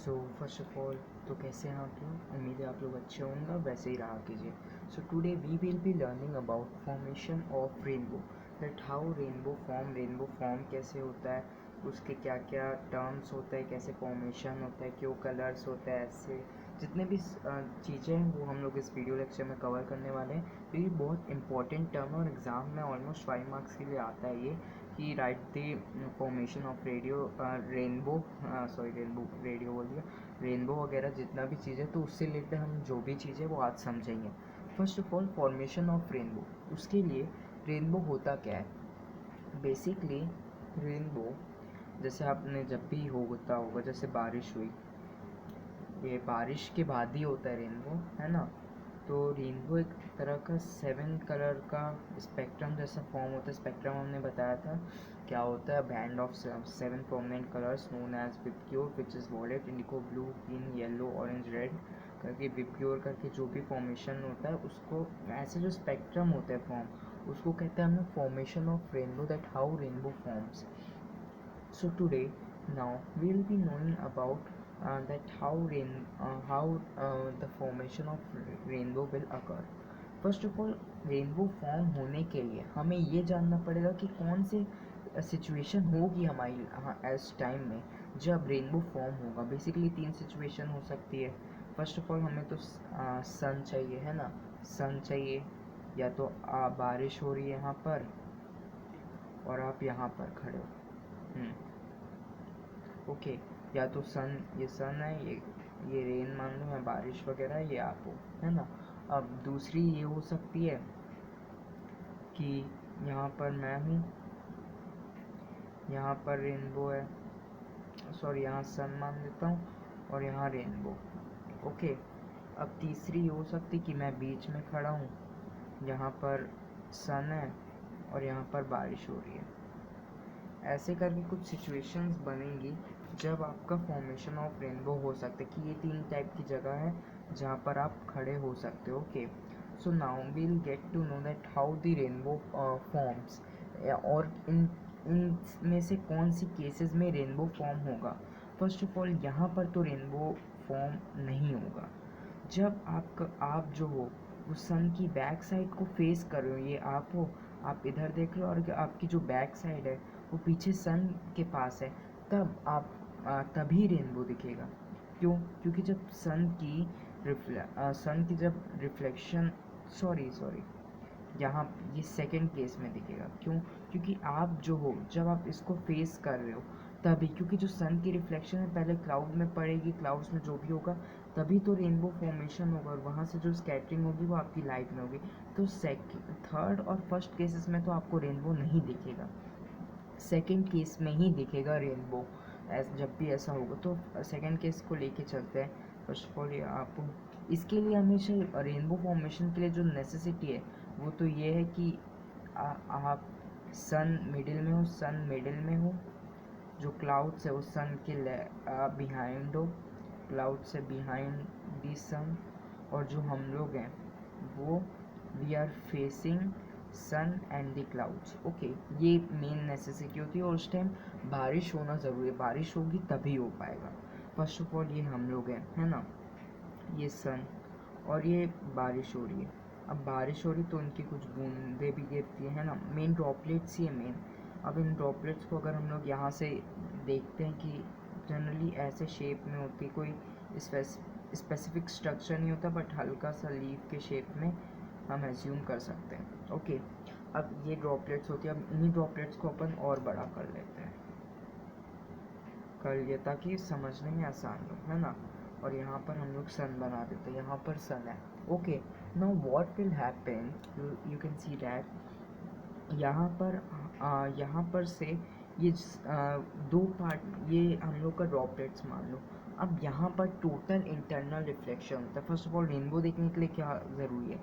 So first of all तो कैसे हैं आप लोग? उम्मीद है आप लोग अच्छे होंगे, वैसे ही रहा कीजिए। So today we will be learning about formation of rainbow, that how rainbow form कैसे होता है, उसके क्या क्या टर्म्स होते हैं, कैसे फॉर्मेशन होता है, क्यों कलर्स होता है, ऐसे जितने भी चीज़ें हैं वो हम लोग इस वीडियो लेक्चर में कवर करने वाले हैं। तो ये बहुत इंपॉर्टेंट टर्म है और एग्ज़ाम में ऑलमोस्ट 5 मार्क्स के लिए आता है ये, कि right the formation of radio बोल दिया, रेनबो वगैरह जितना भी चीज़ है, तो उससे रिलेटेड हम जो भी चीज़ है वो आज समझेंगे। First of all formation of rainbow, उसके लिए रेनबो होता क्या है बेसिकली। रेनबो जैसे आपने जब भी होता होगा, जैसे बारिश हुई, ये बारिश के बाद ही होता है रेनबो, है ना। तो रेनबो एक तरह का 7 कलर का स्पेक्ट्रम जैसा फॉर्म होता है। स्पेक्ट्रम हमने बताया था क्या होता है, band of 7 prominent colours known as VIBGYOR which is violet, indigo, blue, green, yellow, orange, red करके विबग्योर करके जो भी फॉर्मेशन होता है उसको, ऐसे जो स्पेक्ट्रम होता है फॉर्म, उसको कहते हैं हम लोग formation of rainbow, that how rainbow forms. So today, now we will be knowing about that how the formation of rainbow will occur. First of all rainbow form होने के लिए हमें ये जानना पड़ेगा कि कौन से सिचुएशन होगी हमारी एज टाइम में जब रेनबो फॉर्म होगा। बेसिकली 3 सिचुएशन हो सकती है। फर्स्ट ऑफ ऑल हमें तो सन चाहिए, है ना। सन चाहिए, या तो बारिश हो रही है यहाँ पर और आप यहाँ पर खड़े हो, ओके। या तो सन, ये सन है, ये रेन मान लो, है बारिश वगैरह, ये आप हो, है ना। अब दूसरी ये हो सकती है कि यहाँ पर मैं हूँ, यहाँ पर रेनबो है, सॉरी यहाँ सन मान लेता हूँ और यहाँ रेनबो, ओके। अब तीसरी ये हो सकती कि मैं बीच में खड़ा हूँ, यहाँ पर सन है और यहाँ पर बारिश हो रही है। ऐसे करके कुछ सिचुएशंस बनेंगी जब आपका फॉर्मेशन ऑफ रेनबो हो सकता है, कि ये 3 टाइप की जगह है जहाँ पर आप खड़े हो सकते हो, okay. So now we will get to know that how the rainbow forms, और इन में से कौन सी केसेस में रेनबो फॉर्म होगा। फर्स्ट ऑफ ऑल यहाँ पर तो रेनबो फॉर्म नहीं होगा जब आप जो हो वो सन की बैक साइड को फेस कर रहे हो, ये आप हो, आप इधर देख रहे हो और आपकी जो बैक साइड है वो पीछे सन के पास है, तब तभी रेनबो दिखेगा। क्यों? क्योंकि जब सन की जब रिफ्लेक्शन, सॉरी यहाँ ये सेकंड केस में दिखेगा। क्यों? क्योंकि आप जो हो जब आप इसको फेस कर रहे हो तभी, क्योंकि जो सन की रिफ्लेक्शन है पहले क्लाउड में पड़ेगी, क्लाउड्स में जो भी होगा तभी तो रेनबो फॉर्मेशन होगा, और वहाँ से जो स्कैटरिंग होगी वो आपकी लाइट में होगी। तो थर्ड और फर्स्ट केसेस में तो आपको रेनबो नहीं दिखेगा, सेकंड केस में ही दिखेगा रेनबो। जब भी ऐसा होगा तो सेकंड केस को लेके चलते हैं। फर्स्ट ऑफ ऑल ये आप, इसके लिए हमेशा रेनबो फॉर्मेशन के लिए जो नेसेसिटी है वो तो ये है कि आप सन मिडिल में हो, जो क्लाउड्स है वो सन के बिहाइंड हो, क्लाउड से बिहाइंड दी सन, और जो हम लोग हैं वो we are facing sun and the clouds, okay. ये मेन नेसेसिटी होती है, और उस टाइम बारिश होना ज़रूरी है, बारिश होगी तभी हो पाएगा। फर्स्ट ऑफ ऑल ये हम लोग हैं, है ना, ये सन और ये बारिश हो रही है। अब बारिश हो रही तो उनकी कुछ बूंदें भी गिरती है ना, मेन ड्रॉपलेट्स ही है मेन। अब इन ड्रॉपलेट्स को अगर हम लोग यहाँ से देखते हैं कि जनरली ऐसे शेप में होती, कोई स्पेसिफिक स्ट्रक्चर नहीं होता, बट हल्का सा लीफ के शेप में हम एज्यूम कर सकते हैं, ओके। अब ये ड्रॉपलेट्स होती है, अब इन्हीं ड्रॉपलेट्स को अपन और बड़ा कर लेते हैं, कर लिया ताकि समझने में आसान हो, है ना। और यहाँ पर हम लोग सन बना देते हैं, यहाँ पर सन है, okay. Now what will happen, you can see that यहाँ पर से ये दो पार्ट, ये हम लोग का ड्रॉपलेट्स मान लो। अब यहाँ पर टोटल इंटरनल रिफ्लेक्शन होता है। फर्स्ट ऑफ ऑल रेनबो देखने के लिए क्या ज़रूरी है,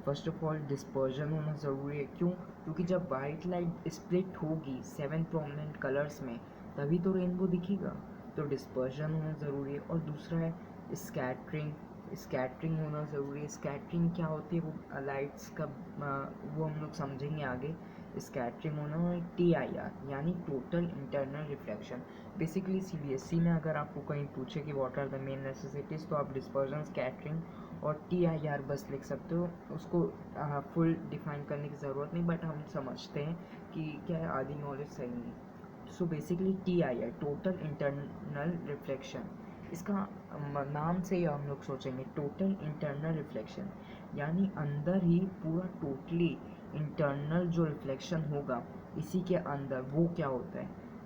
फर्स्ट ऑफ ऑल डिस्पर्जन होना ज़रूरी है। क्यों? क्योंकि जब वाइट लाइट स्प्लिट होगी 7 प्रोमिनेंट कलर्स में तभी तो रेनबो दिखेगा, तो डिस्पर्जन होना ज़रूरी है। और दूसरा है स्कैटरिंग होना ज़रूरी है। स्कैटरिंग क्या होती है, वो लाइट्स का वो हम लोग समझेंगे आगे। स्कैटरिंग होना और TIR यानी total internal reflection. Basically CBSE में अगर आपको कहीं पूछे कि what are the main necessities, तो आप डिस्पर्जन, स्कैटरिंग और TIR बस लिख सकते हो, उसको फुल डिफाइन करने की ज़रूरत नहीं, बट हम समझते हैं कि क्या है, आधी नॉलेज सही नहीं। So basically TIR total internal reflection, इसका नाम से ही हम लोग सोचेंगे टोटल इंटरनल रिफ्लेक्शन, यानी अंदर ही पूरा टोटली इंटरनल जो रिफ्लेक्शन होगा इसी के अंदर वो क्या होता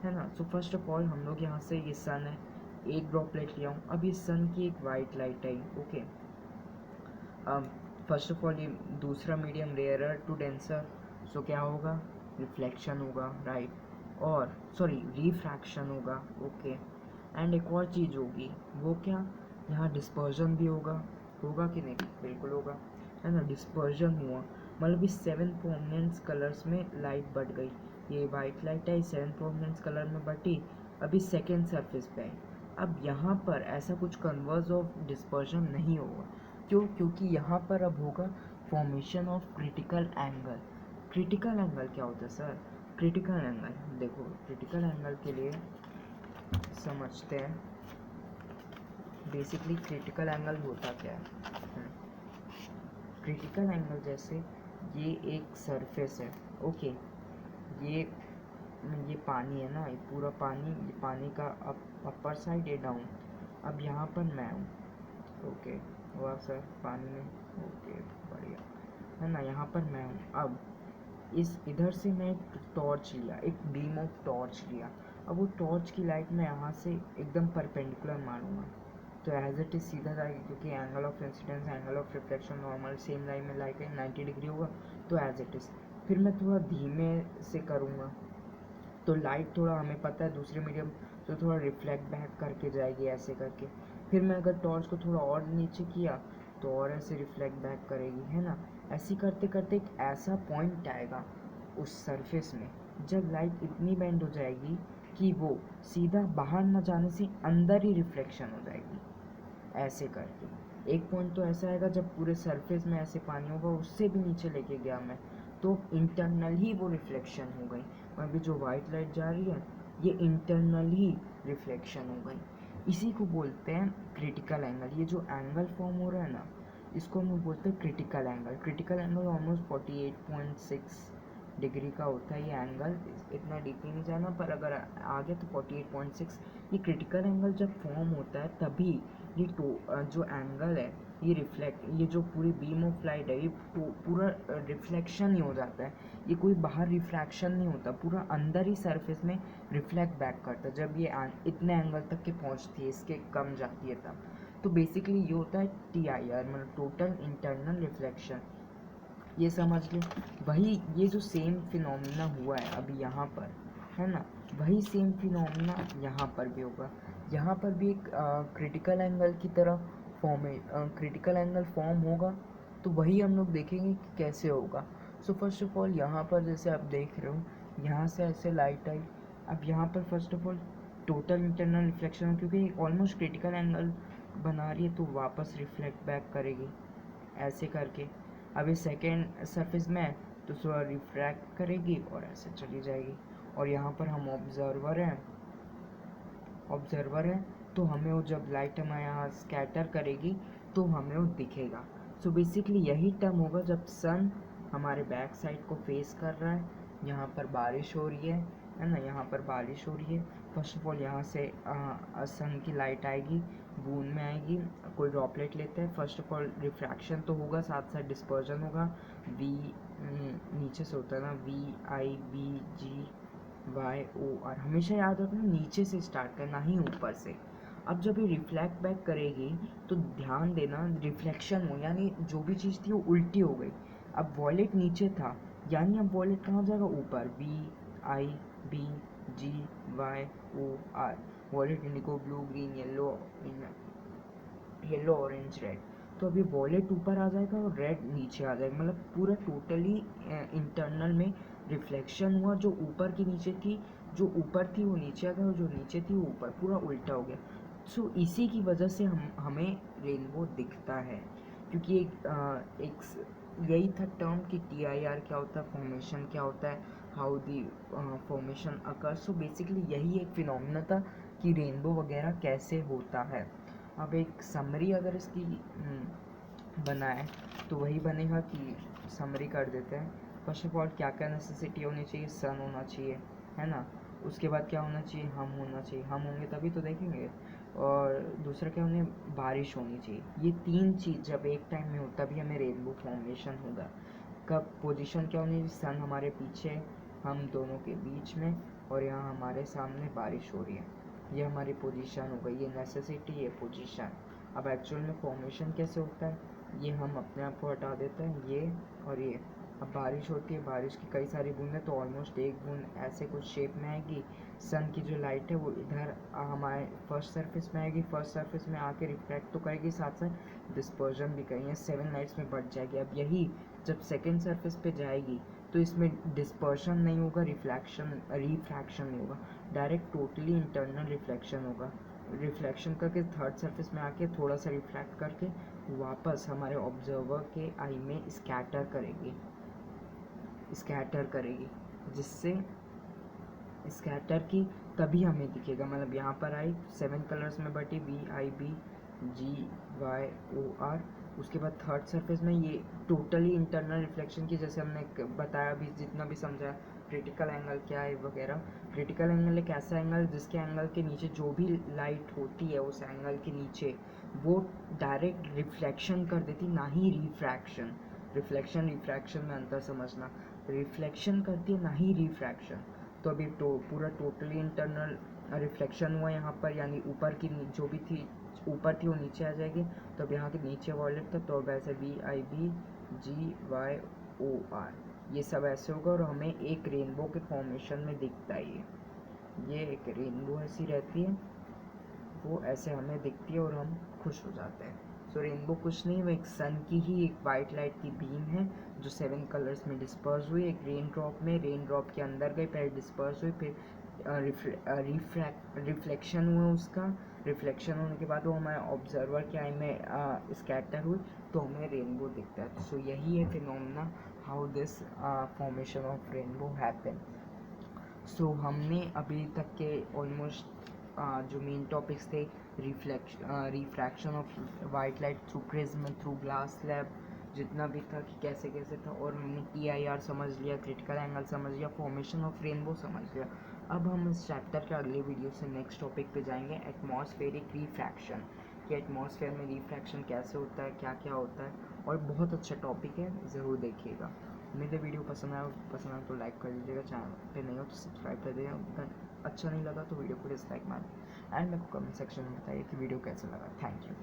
है ना। सो फर्स्ट ऑफ ऑल हम लोग यहाँ से, ये सन है, एक ड्रॉपलेट लिया हूँ, अब ये सन की एक वाइट लाइट आई, ओके। अब फर्स्ट ऑफ ऑल ये दूसरा मीडियम रेयरर टू डेंसर, सो क्या होगा, रिफ्लेक्शन होगा, राइट, और सॉरी रिफ्रैक्शन होगा, ओके। एंड एक और चीज़ होगी, वो क्या, यहाँ डिस्पर्जन भी होगा कि नहीं, बिल्कुल होगा, है ना। डिस्पर्जन हुआ मतलब इस 7 प्रोमिनेंस कलर्स में लाइट बढ़ गई, ये वाइट लाइट है 7 प्रोमिनेंस कलर में बटी, अभी सेकेंड सरफेस पे आई। अब यहाँ पर ऐसा कुछ कन्वर्स ऑफ डिस्पर्जन नहीं होगा, क्यों, क्योंकि यहाँ पर अब होगा formation of critical angle. Critical angle क्या होता है सर, क्रिटिकल एंगल देखो, क्रिटिकल एंगल के लिए समझते हैं बेसिकली क्रिटिकल एंगल होता क्या है। क्रिटिकल एंगल जैसे ये एक सरफेस है, ओके, ये पानी है ना, ये पूरा पानी, ये पानी का अपर साइड, ये डाउन। अब यहाँ पर मैं हूँ, ओके, हुआ सर पानी में, ओके बढ़िया, है ना, यहाँ पर मैं हूँ। अब इस इधर से मैं एक टॉर्च लिया, एक बीम ऑफ टॉर्च लिया, अब वो टॉर्च की लाइट मैं यहाँ से एकदम परपेंडिकुलर मारूंगा, तो एज इट इज़ सीधा जाएगी, क्योंकि angle of incidence, angle of reflection normal same line में लाइक 90 डिग्री होगा, तो एज इट इज़। फिर मैं थोड़ा धीमे से करूँगा, तो लाइट थोड़ा, हमें पता है दूसरे मीडियम, तो थोड़ा रिफ्लेक्ट बैक करके जाएगी ऐसे करके। फिर मैं अगर टॉर्च को थोड़ा और नीचे किया तो और ऐसे रिफ्लेक्ट बैक करेगी, है ना। ऐसे करते करते एक ऐसा पॉइंट आएगा उस सरफेस में जब लाइट इतनी बेंड हो जाएगी कि वो सीधा बाहर न जाने से अंदर ही रिफ्लेक्शन हो जाएगी, ऐसे करके। एक पॉइंट तो ऐसा आएगा जब पूरे सरफेस में ऐसे पानी होगा, उससे भी नीचे लेके गया मैं, तो इंटरनल ही वो रिफ्लेक्शन हो गई। अभी जो वाइट लाइट जा रही है ये इंटरनल ही रिफ्लेक्शन हो गई, इसी को बोलते हैं क्रिटिकल एंगल। ये जो एंगल फॉर्म हो रहा है ना, इसको हम बोलते हैं critical angle. Critical angle almost 48.6 degree का होता है ये एंगल, इतना डीपली नहीं जाना, पर अगर आ गया तो 48.6। ये क्रिटिकल एंगल जब फॉर्म होता है तभी ये जो एंगल है, ये रिफ्लेक्ट, ये जो पूरी बीम ऑफ लाइट है, ये पूरा रिफ्लेक्शन ही हो जाता है, ये कोई बाहर रिफ्रैक्शन नहीं होता, पूरा अंदर ही सरफेस में रिफ्लेक्ट बैक करता है जब ये इतने एंगल तक के पहुंचती है, इसके कम जाती है तब। तो बेसिकली ये होता है TIR, मतलब टोटल इंटरनल रिफ्लेक्शन, ये समझ लो। वही ये जो सेम फिनोमिना हुआ है अभी यहाँ पर, है ना, वही सेम फिनोमिना यहाँ पर भी होगा। यहाँ पर भी एक क्रिटिकल एंगल की तरह क्रिटिकल एंगल फॉर्म होगा, तो वही हम लोग देखेंगे कि कैसे होगा। सो फर्स्ट ऑफ ऑल यहाँ पर जैसे आप देख रहे हो, यहाँ से ऐसे लाइट आई, अब यहाँ पर first of all total internal reflection, क्योंकि ऑलमोस्ट क्रिटिकल एंगल बना रही है तो वापस रिफ्लेक्ट बैक करेगी ऐसे करके। अब ये सेकेंड सरफेस में है तो थोड़ा रिफ्रैक्ट करेगी और ऐसे चली जाएगी। और यहाँ पर हम ऑब्जर्वर हैं, तो हमें वो जब लाइट हमारे यहाँ स्कैटर करेगी तो हमें वो दिखेगा। सो बेसिकली यही टर्म होगा जब सन हमारे बैक साइड को फेस कर रहा है, यहाँ पर बारिश हो रही है ना, यहाँ पर बारिश हो रही है। फर्स्ट ऑफ ऑल यहाँ से सन की लाइट आएगी, बूंद में आएगी, कोई ड्रॉपलेट लेते हैं, फर्स्ट ऑफ ऑल रिफ्रैक्शन तो होगा, साथ साथ डिस्पर्जन होगा। वी नीचे से होता है ना, VIBGYOR, हमेशा याद रखना नीचे से स्टार्ट करना ही ऊपर से। अब जब ये रिफ्लेक्ट बैक करेगी तो ध्यान देना, रिफ्लेक्शन हो यानी जो भी चीज़ थी वो उल्टी हो गई। अब वॉलेट नीचे था, यानी अब वॉलेट कहाँ जाएगा, ऊपर, VIBGYOR, wallet Indigo, blue, green, yellow, orange, red. तो अभी वॉलेट ऊपर आ जाएगा और रेड नीचे आ जाएगा, मतलब पूरा टोटली इंटरनल में रिफ्लेक्शन हुआ। जो ऊपर की नीचे थी, जो ऊपर थी वो नीचे आ गया, और जो नीचे थी वो ऊपर, पूरा उल्टा हो गया। सो इसी की वजह से हमें रेनबो दिखता है, क्योंकि एक यही था टर्म कि TIR क्या होता है, फॉर्मेशन क्या होता है। How the formation occur. So basically यही एक फिनोमिना था कि रेनबो वगैरह कैसे होता है। अब एक समरी अगर इसकी बनाए तो वही बनेगा कि समरी कर देते हैं। फर्स्ट ऑफ ऑल क्या क्या नेसेसिटी होनी चाहिए, सन होना चाहिए, है ना। उसके बाद क्या होना चाहिए, हम होना चाहिए, हम होंगे तभी तो देखेंगे। और दूसरा क्या होने, बारिश होनी चाहिए। ये तीन चीज़ जब एक टाइम में हो तभी हमें रेनबो फॉर्मेशन होगा। कब पोजीशन क्या होनी चाहिए, सन हमारे पीछे, हम दोनों के बीच में, और यहाँ हमारे सामने बारिश हो रही है। ये हमारी पोजीशन हो गई, ये नेसेसिटी है पोजीशन। अब एक्चुअल में फॉर्मेशन कैसे होता है, ये हम अपने आप को हटा देते हैं, ये और ये। अब बारिश होती है, बारिश की कई सारी बूंदें, तो ऑलमोस्ट एक बूंद ऐसे कुछ शेप में आएगी। सन की जो लाइट है वो इधर हमारे फर्स्ट सरफेस में आएगी, फर्स्ट सरफेस में आके रिफ्लेक्ट तो करेगी, साथ साथ डिस्पर्जन भी करेंगे, 7 लाइट्स में बढ़ जाएगी। अब यही जब सेकेंड सरफेस पे जाएगी तो इसमें डिस्पर्शन नहीं होगा, रिफ्रैक्शन नहीं होगा, डायरेक्ट टोटली इंटरनल रिफ्लेक्शन होगा। रिफ्लेक्शन करके थर्ड सरफेस में आके थोड़ा सा रिफ्लेक्ट करके वापस हमारे ऑब्जर्वर के आई में स्कैटर करेगी, जिससे स्कैटर की तभी हमें दिखेगा। मतलब यहाँ पर आई 7 कलर्स में बटी, VIBGYOR। उसके बाद थर्ड सरफेस में ये टोटली इंटरनल रिफ्लेक्शन की, जैसे हमने बताया भी, जितना भी समझा क्रिटिकल एंगल क्या है वगैरह। क्रिटिकल एंगल एक ऐसा एंगल जिसके एंगल के नीचे जो भी लाइट होती है उस एंगल के नीचे वो डायरेक्ट रिफ्लेक्शन कर देती, ना ही रिफ्रैक्शन। रिफ्रैक्शन में अंतर समझना, रिफ्लेक्शन करती है ना ही रिफ्रैक्शन। तो अभी पूरा टोटली इंटरनल रिफ्लेक्शन हुआ यहाँ पर, यानी ऊपर की जो भी थी ऊपर थी वो नीचे आ जाएगी। तो अब यहाँ के नीचे वॉलेट था, तो अब ऐसे VIBGYOR ये सब ऐसे होगा, और हमें एक रेनबो के फॉर्मेशन में दिखता है। ये एक रेनबो ऐसी रहती है, वो ऐसे हमें दिखती है और हम खुश हो जाते हैं। सो रेनबो कुछ नहीं, वो एक सन की ही एक वाइट लाइट की बीम है जो 7 कलर्स में डिस्पर्स हुई। एक रेन ड्रॉप के अंदर गई, पहले डिस्पर्स हुई, फिर रिफ्लेक्शन हुआ उसका। रिफ्लेक्शन होने के बाद वो हमारे ऑब्जर्वर के आई में स्कैटर हुई, तो हमें रेनबो दिखता है। सो यही है phenomena how this formation of rainbow happen. So हमने अभी तक के ऑलमोस्ट जो मेन टॉपिक्स थे, refraction of white light through prism, through glass slab, जितना भी था कि कैसे कैसे था, और हमने TIR समझ लिया, क्रिटिकल एंगल समझ लिया, फॉर्मेशन ऑफ रेनबो समझ लिया। अब हम इस चैप्टर के अगले वीडियो से नेक्स्ट टॉपिक पे जाएंगे, एटमॉस्फेरिक रिफ्रैक्शन, कि एटमॉस्फेयर में रिफ्रैक्शन कैसे होता है, क्या क्या होता है, और बहुत अच्छा टॉपिक है, ज़रूर देखिएगा। उम्मीद है वीडियो पसंद आया तो लाइक कर दीजिएगा, चैनल पे नहीं हो तो सब्सक्राइब कर दीजिएगा, अच्छा नहीं लगा तो वीडियो को डिसलाइक मार, एंड मेरे को कमेंट सेक्शन में बताइए कि वीडियो कैसा लगा। Thank you.